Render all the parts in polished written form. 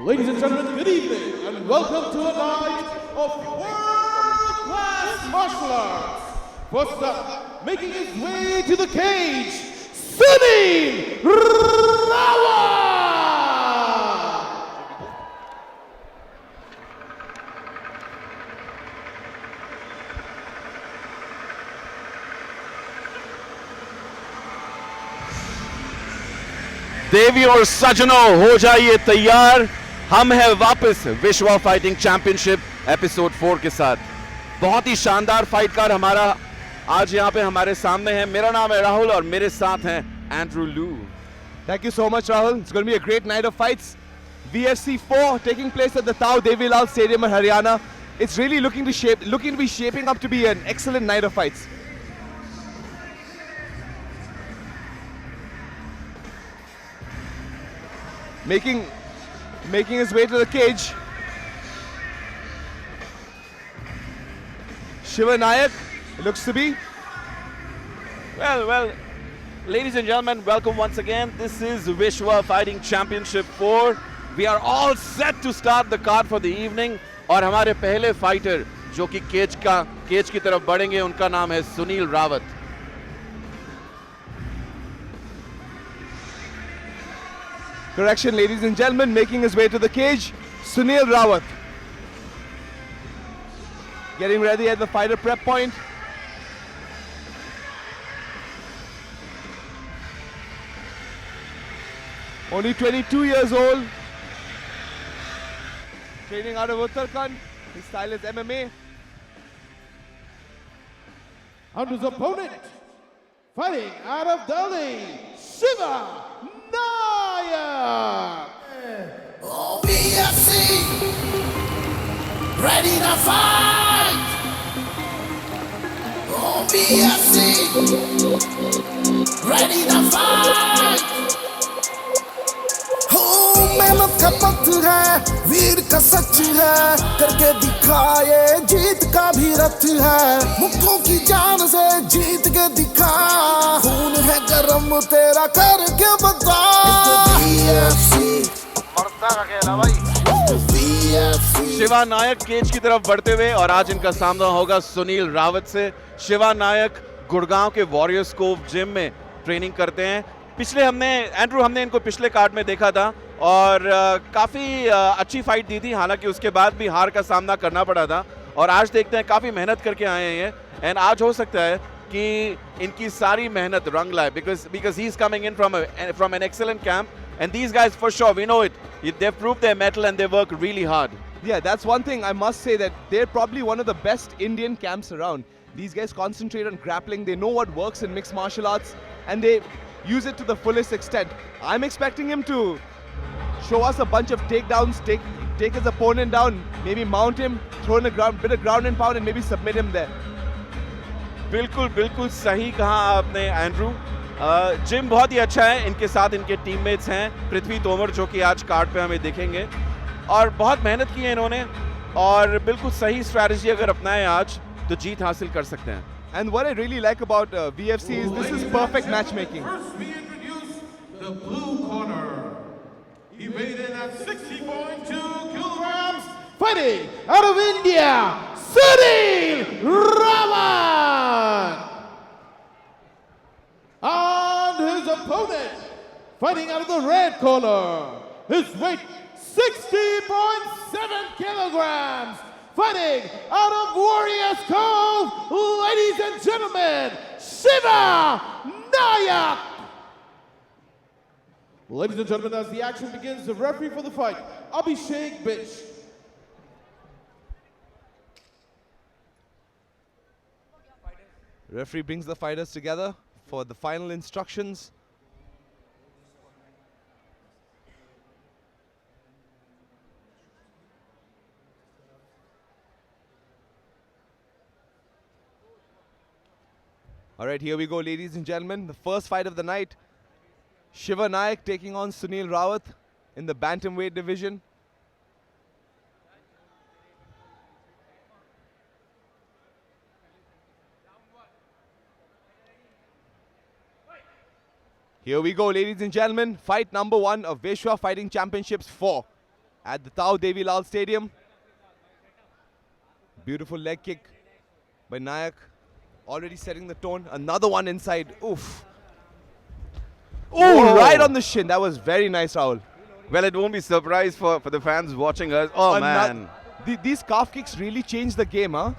Ladies and gentlemen, good evening and welcome to a night of world-class martial arts. First up, making his way to the cage, Sunil Rawat! देवी और सजनों हो जाइए तैयार, हम हैं वापस विश्व फाइटिंग चैंपियनशिप एपिसोड 4 के साथ। बहुत ही शानदार फाइट कार्ड हमारा आज यहाँ पे हमारे सामने है। मेरा नाम है राहुल और मेरे साथ हैं एंड्रू लू। Thank you so much, Rahul. It's going to be a great night of fights. VFC 4 taking place at the Tao Devi Lal Stadium in Haryana. It's really looking to be shaping up to be an excellent night of fights. Making his way to the cage, Shiva Nayak, it looks to be. Well, ladies and gentlemen, welcome once again. This is Vishwa Fighting Championship 4. We are all set to start the card for the evening. और हमारे पहले fighter जो कि cage की तरफ बढ़ेंगे उनका नाम है Sunil Rawat. Correction, ladies and gentlemen, making his way to the cage, Sunil Rawat. Getting ready at the fighter prep point. Only 22 years old. Training out of Uttarakhand. His style is MMA. And his opponent, fighting out of Delhi, Shiva Nayak! BFC, ready to fight! BFC, ready to fight! मेहनत का पत्थर है, वीर का सच है, करके दिखाए जीत का भी रथ है, मुक्कों की जान से जीत के दिखा, खून है गरम तेरा करके बता। शिवा नायक केज की तरफ बढ़ते हुए और आज इनका सामना होगा सुनील रावत से। शिवा नायक गुड़गांव के वॉरियर्स कोव जिम में ट्रेनिंग करते हैं। हमने इनको पिछले कार्ड में देखा था और काफ़ी अच्छी फाइट दी थी, हालांकि उसके बाद भी हार का सामना करना पड़ा था। और आज देखते हैं काफ़ी मेहनत करके आए हैं एंड आज हो सकता है कि इनकी सारी मेहनत रंग लाए because he is coming in from an excellent camp and these guys for sure we know it, they've proved their mettle and they work really hard. Yeah, that's one thing I must say, that they're probably one of the best Indian camps around. These guys concentrate on grappling, they know what works in mixed martial arts and they use it to the fullest extent. I'm expecting him to show us a bunch of takedowns, take his opponent down, maybe mount him, throw in a bit of ground and pound and maybe submit him there. बिल्कुल सही कहा आपने Andrew. Gym बहुत ही अच्छा है, इनके साथ इनके टीममेट्स हैं पृथ्वी तोमर जो कि आज कार्ड पे हमें दिखेंगे और बहुत मेहनत की है इन्होंने और बिल्कुल सही स्ट्रैटेजी अगर अपनाएं आज तो जीत हासिल कर सकते हैं। And what I really like about VFC is this is perfect matchmaking. First, we introduce the blue corner. He weighed in at 60.2 kilograms, fighting out of India, Sunil Rawat! And his opponent, fighting out of the red corner, his weight 60.7 kilograms, fighting out of Warriors Cove, ladies and gentlemen, Shiva Nayak! Ladies and gentlemen, as the action begins, the referee for the fight, Abhishek Bitch. Referee brings the fighters together for the final instructions. All right, here we go, ladies and gentlemen. The first fight of the night. Shiva Nayak taking on Sunil Rawat in the bantamweight division. Here we go, ladies and gentlemen. Fight number 1 of Vishwa Fighting Championships 4 at the Tao Devi Lal Stadium. Beautiful leg kick by Nayak. Already setting the tone. Another one inside. Oof. Oh, right on the shin. That was very nice, Rahul. Well, it won't be surprise for the fans watching us. Oh, man. These calf kicks really changed the game, huh?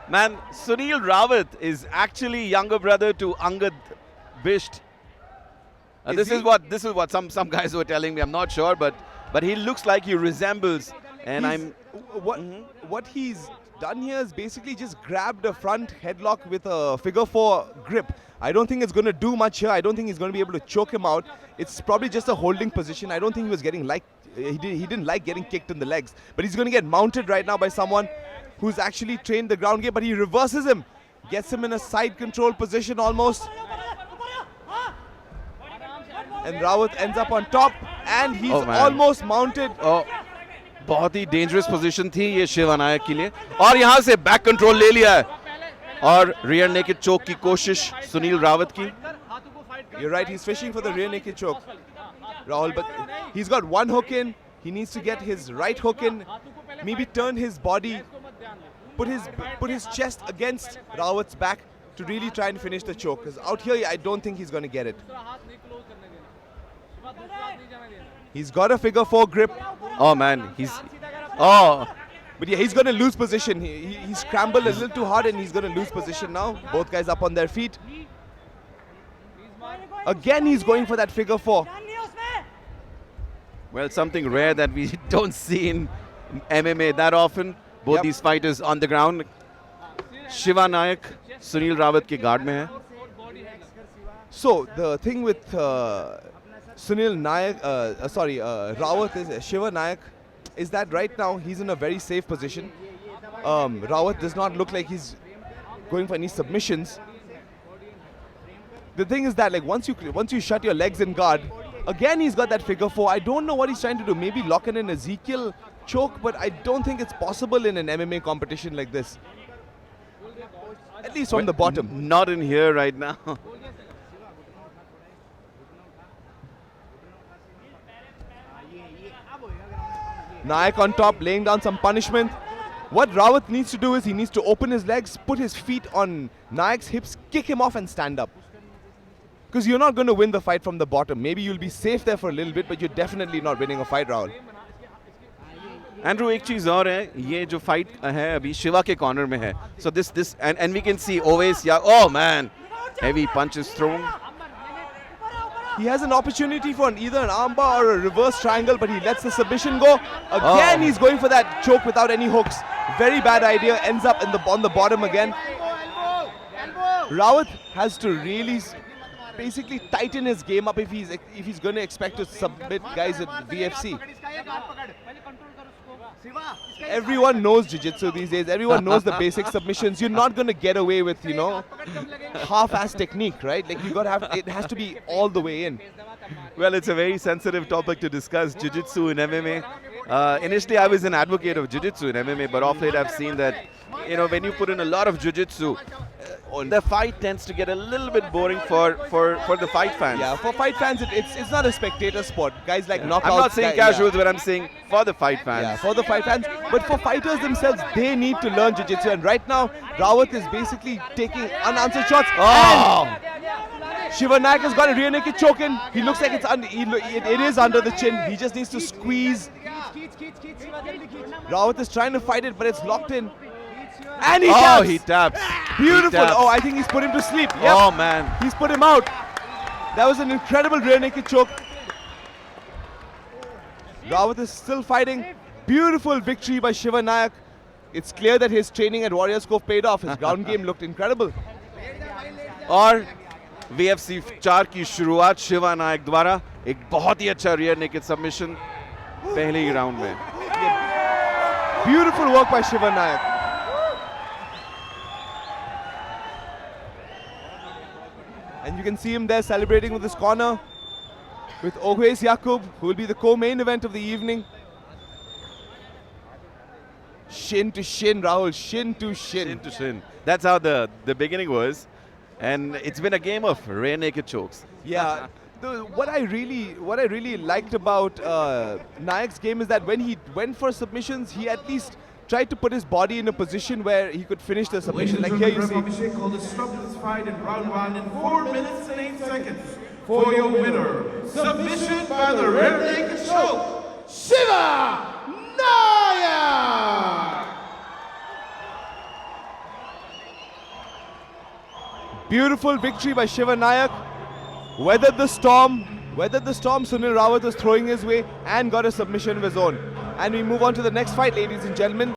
Man, Sunil Rawat is actually younger brother to Angad Bisht. This is what some guys were telling me. I'm not sure, but he looks like he resembles. And What he's done here is basically just grabbed a front headlock with a figure 4 grip. I don't think it's going to do much here. I don't think he's going to be able to choke him out. It's probably just a holding position. I don't think he was getting he didn't like getting kicked in the legs. But he's going to get mounted right now by someone who's actually trained the ground game. But he reverses him, gets him in a side control position almost. And Rawat ends up on top, and he's almost mounted. Oh, बहुत ही dangerous position थी ये शिवा नायक के लिए, और यहाँ से back control ले लिया है, और rear naked choke की कोशिश सुनील रावत की. You're right, he's fishing for the rear naked choke, Rahul, but he's got one hook in. He needs to get his right hook in, maybe turn his body, put his chest against Rawat's back to really try and finish the choke. Because out here, I don't think he's going to get it. He's got a figure 4 grip. Oh man, But yeah, he's going to lose position. He scrambled a little too hard, and he's going to lose position now. Both guys up on their feet. Again, he's going for that figure 4. Well, something rare that we don't see in MMA that often. Both these fighters on the ground. Shiva Nayak, Sunil Rawat के guard में है. So the thing with Sunil Nayak, Rawat is Shiva Nayak, is that right now he's in a very safe position. Rawat does not look like he's going for any submissions. The thing is that, like, once you shut your legs in guard, again he's got that figure 4. I don't know what he's trying to do. Maybe lock in an Ezekiel choke, but I don't think it's possible in an MMA competition like this. At least from the bottom. Not in here right now. Nayak on top, laying down some punishment. What Rawat needs to do is he needs to open his legs, put his feet on Nayak's hips, kick him off and stand up. Because you're not going to win the fight from the bottom. Maybe you'll be safe there for a little bit, but you're definitely not winning a fight, Rahul. Andrew, एक चीज और है, ये जो fight है अभी शिवा के corner में है. So this and we can see Oves, oh man, heavy punches thrown. He has an opportunity for either an armbar or a reverse triangle, but he lets the submission go. Again, he's going for that choke without any hooks. Very bad idea. Ends up on the bottom again. Rawat has to really basically tighten his game up if he's going to expect to submit guys at VFC. Everyone knows jiu-jitsu these days. Everyone knows the basic submissions. You're not going to get away with, half-ass technique, right? Like, it has to be all the way in. Well, it's a very sensitive topic to discuss, jiu-jitsu in MMA. Initially, I was an advocate of jiu-jitsu in MMA, but off late I've seen that, when you put in a lot of jiu-jitsu, the fight tends to get a little bit boring for the fight fans. Yeah, for fight fans, it's not a spectator sport. Guys like knockouts. I'm not saying casuals, but I'm saying for the fight fans. Yeah, for the fight fans. But for fighters themselves, they need to learn jiu-jitsu. And right now, Rawat is basically taking unanswered shots. Oh! And Shiva Nayak has got a rear naked choke in. He looks like it is under the chin. He just needs to squeeze. Rawat is trying to fight it, but it's locked in. And he taps. Oh, he taps. Beautiful. He taps. Oh, I think he's put him to sleep. Yep. Oh, man. He's put him out. That was an incredible rear naked choke. Rawat is still fighting. Beautiful victory by Shiva Nayak. It's clear that his training at Warriors Cove paid off. His ground game looked incredible. और VFC 4 की शुरुआत शिवा नायक द्वारा एक बहुत ही अच्छा rear naked submission पहले ही round में. Beautiful work by Shiva Nayak. And you can see him there celebrating with his corner with Oghwez Yaqub, who will be the co-main event of the evening. Shin to shin, Rahul. Shin to shin. Shin to shin. That's how the beginning was. And it's been a game of rear naked chokes. Yeah. What I really liked about Nayak's game is that when he went for submissions, he at least tried to put his body in a position where he could finish the submission. Like here you see. Abhishek called a stop to this fight in round 1 in 4 minutes and 8 seconds. For your winner, submission by the rear naked choke, Shiva Nayak! Beautiful victory by Shiva Nayak. Weathered the storm. Sunil Rawat was throwing his way and got a submission of his own. And we move on to the next fight, ladies and gentlemen.